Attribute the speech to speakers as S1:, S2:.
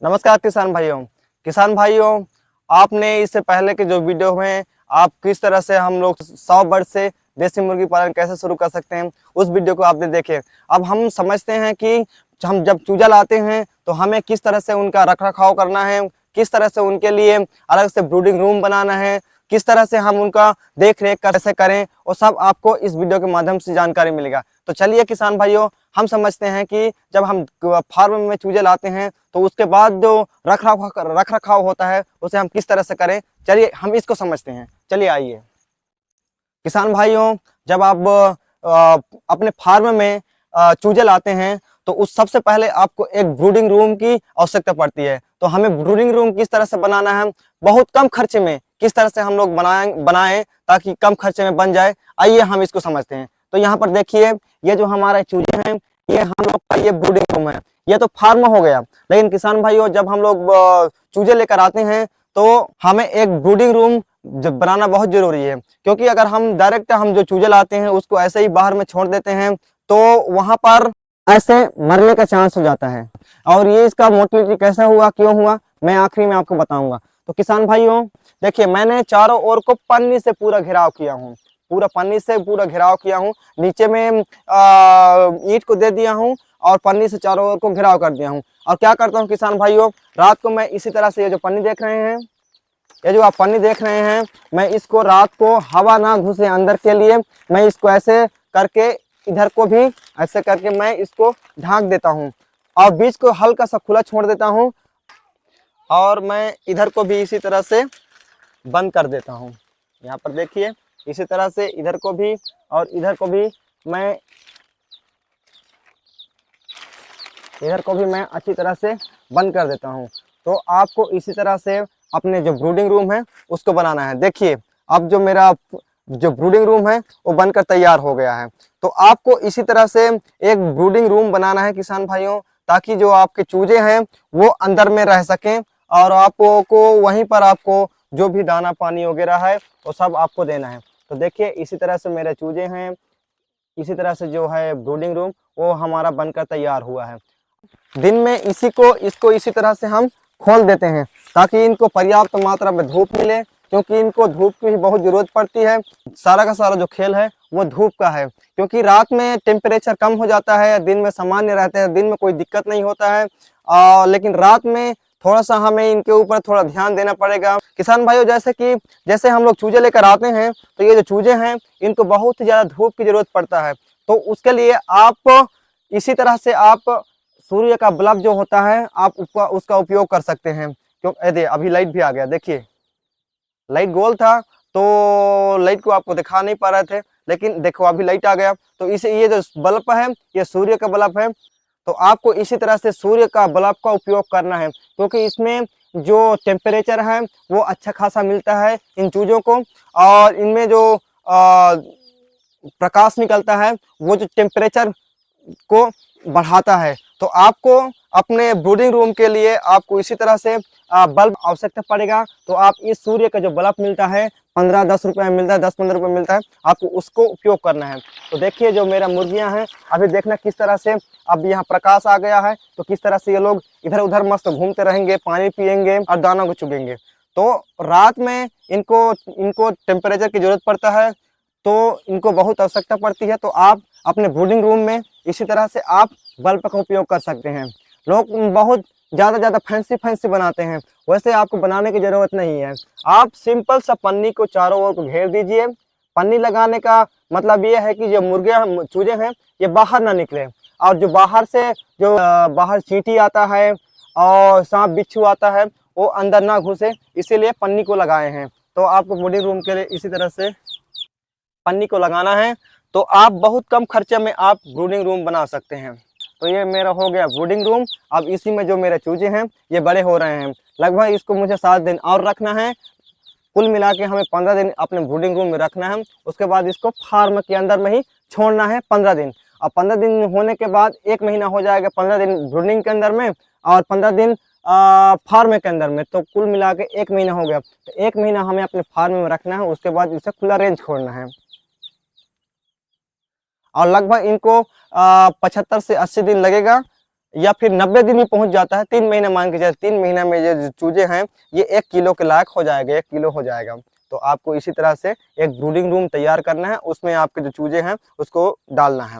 S1: नमस्कार किसान भाइयों, आपने इससे पहले के जो वीडियो में आप किस तरह से हम लोग 100 बर्ड से देसी मुर्गी पालन कैसे शुरू कर सकते हैं, उस वीडियो को आपने देखे। अब हम समझते हैं कि हम जब चूजा लाते हैं तो हमें किस तरह से उनका रख रखाव करना है, किस तरह से उनके लिए अलग से ब्रूडिंग रूम बनाना है, किस तरह से हम उनका देख रेख कैसे करें, और सब आपको इस वीडियो के माध्यम से जानकारी मिलेगा। तो चलिए किसान भाइयों, हम समझते हैं कि जब हम फार्म में चूजे लाते हैं तो उसके बाद जो रख रखाव होता है उसे हम किस तरह से करें, चलिए हम इसको समझते हैं। चलिए आइए किसान भाइयों, जब आप अपने फार्म में चूजे लाते हैं तो उस सबसे पहले आपको एक ब्रूडिंग रूम की आवश्यकता पड़ती है। तो हमें ब्रूडिंग रूम किस तरह से बनाना है, बहुत कम खर्चे में किस तरह से हम लोग बनाएं ताकि कम खर्चे में बन जाए, आइए हम इसको समझते हैं। तो यहाँ पर देखिए, ये जो हमारे चूजे हैं ये हम लोग का ये ब्रूडिंग रूम है। ये तो फार्म हो गया, लेकिन किसान भाइयों जब हम लोग चूजे लेकर आते हैं तो हमें एक ब्रूडिंग रूम जब बनाना बहुत जरूरी है, क्योंकि अगर हम डायरेक्ट हम जो चूजे लाते हैं उसको ऐसे ही बाहर में छोड़ देते हैं तो वहां पर ऐसे मरने का चांस हो जाता है। और ये इसका मोटिलिटी कैसा हुआ, क्यों हुआ, मैं आखिरी में आपको बताऊंगा। तो किसान भाइयों देखिए, मैंने चारों ओर को पन्नी से पूरा घेराव किया हूँ, पूरा पन्नी से पूरा घेराव किया हूँ। नीचे में ईंट को दे दिया हूँ और पन्नी से चारों ओर को घेराव कर दिया हूँ। और क्या करता हूँ किसान भाइयों, रात को मैं इसी तरह से, ये जो पन्नी देख रहे हैं, ये जो आप पन्नी देख रहे हैं, मैं इसको रात को हवा ना घुसे अंदर के लिए मैं इसको ऐसे करके, इधर को भी ऐसे करके मैं इसको ढांक देता हूँ और बीच को हल्का सा खुला छोड़ देता हूँ, और मैं इधर को भी इसी तरह से बंद कर देता हूँ। यहाँ पर देखिए, इसी तरह से इधर को भी और इधर को भी मैं अच्छी तरह से बंद कर देता हूँ। तो आपको इसी तरह से अपने जो ब्रूडिंग रूम है उसको बनाना है। देखिए, अब जो मेरा जो ब्रूडिंग रूम है वो बनकर तैयार हो गया है। तो आपको इसी तरह से एक ब्रूडिंग रूम बनाना है किसान भाइयों, ताकि जो आपके चूजे हैं वो अंदर में रह सकें और आपको वहीं पर आपको जो भी दाना पानी वगैरह है वो सब आपको देना है। तो देखिए, इसी तरह से मेरे चूजे हैं, इसी तरह से जो है ब्रूडिंग रूम वो हमारा बनकर तैयार हुआ है। दिन में इसको इसी तरह से हम खोल देते हैं ताकि इनको पर्याप्त मात्रा में धूप मिले, क्योंकि इनको धूप की भी बहुत जरूरत पड़ती है। सारा का सारा जो खेल है वो धूप का है, क्योंकि रात में टेम्परेचर कम हो जाता है, दिन में सामान्य रहते हैं, दिन में कोई दिक्कत नहीं होता है। लेकिन रात में थोड़ा सा हमें इनके ऊपर थोड़ा ध्यान देना पड़ेगा। किसान भाइयों, जैसे हम लोग चूजे लेकर आते हैं तो ये जो चूजे हैं इनको बहुत ही ज्यादा धूप की जरूरत पड़ता है। तो उसके लिए आप इसी तरह से आप सूर्य का बल्ब जो होता है आप उसका उपयोग कर सकते हैं। क्यों, अभी लाइट भी आ गया, देखिए लाइट गोल था तो लाइट को आपको दिखा नहीं पा रहे थे, लेकिन देखो अभी लाइट आ गया। तो इसे, ये जो बल्ब है ये सूर्य का बल्ब है। तो आपको इसी तरह से सूर्य का बल्ब का उपयोग करना है, क्योंकि इसमें जो टेम्परेचर है वो अच्छा खासा मिलता है इन चूजों को, और इनमें जो प्रकाश निकलता है वो जो टेम्परेचर को बढ़ाता है। तो आपको अपने ब्रूडिंग रूम के लिए आपको इसी तरह से बल्ब आवश्यकता पड़ेगा। तो आप इस सूर्य का जो बल्ब मिलता है 15-10 रुपए में मिलता है, 10-15 रुपए मिलता है, आपको उसको उपयोग करना है। तो देखिए, जो मेरा मुर्गियां हैं अभी देखना किस तरह से अब यहाँ प्रकाश आ गया है, तो किस तरह से ये लोग इधर उधर मस्त घूमते रहेंगे, पानी पियेंगे और दाना को चुगेंगे। तो रात में इनको इनको टेम्परेचर की जरूरत पड़ता है, तो इनको बहुत आवश्यकता पड़ती है। तो आप अपने ब्रूडिंग रूम में इसी तरह से आप बल्ब का उपयोग कर सकते हैं। लोग बहुत ज़्यादा फैंसी बनाते हैं, वैसे आपको बनाने की ज़रूरत नहीं है। आप सिंपल सा पन्नी को चारों ओर को घेर दीजिए। पन्नी लगाने का मतलब ये है कि जो मुर्गे चूजे हैं ये बाहर ना निकले, और जो बाहर से जो बाहर चींटी आता है और सांप बिच्छू आता है वो अंदर ना घुसे, इसीलिए पन्नी को लगाए हैं। तो आपको ब्रूडिंग रूम के लिए इसी तरह से पन्नी को लगाना है, तो आप बहुत कम खर्चे में आप ब्रूडिंग रूम बना सकते हैं। तो ये मेरा हो गया ब्रूडिंग रूम। अब इसी में जो मेरे चूजे हैं ये बड़े हो रहे हैं, लगभग इसको मुझे 7 दिन और रखना है। कुल मिला के हमें 15 दिन अपने ब्रूडिंग रूम में रखना है। उसके बाद इसको फार्म के अंदर में ही छोड़ना है 15 दिन। और 15 दिन होने के बाद 1 महीना हो जाएगा, 15 दिन ब्रूडिंग के अंदर में और 15 दिन फार्म के अंदर में, तो कुल मिला के 1 महीना हो गया। तो 1 महीना हमें अपने फार्म में रखना है, उसके बाद इसे खुला रेंज छोड़ना है। और लगभग इनको 75 से 80 दिन लगेगा या फिर 90 दिन भी पहुंच जाता है, 3 महीने मान के चलिए, 3 महीने में ये जो चूजे हैं ये 1 किलो के लायक हो जाएगा, 1 किलो हो जाएगा। तो आपको इसी तरह से एक ब्रूडिंग रूम तैयार करना है, उसमें आपके जो चूजे हैं उसको डालना है।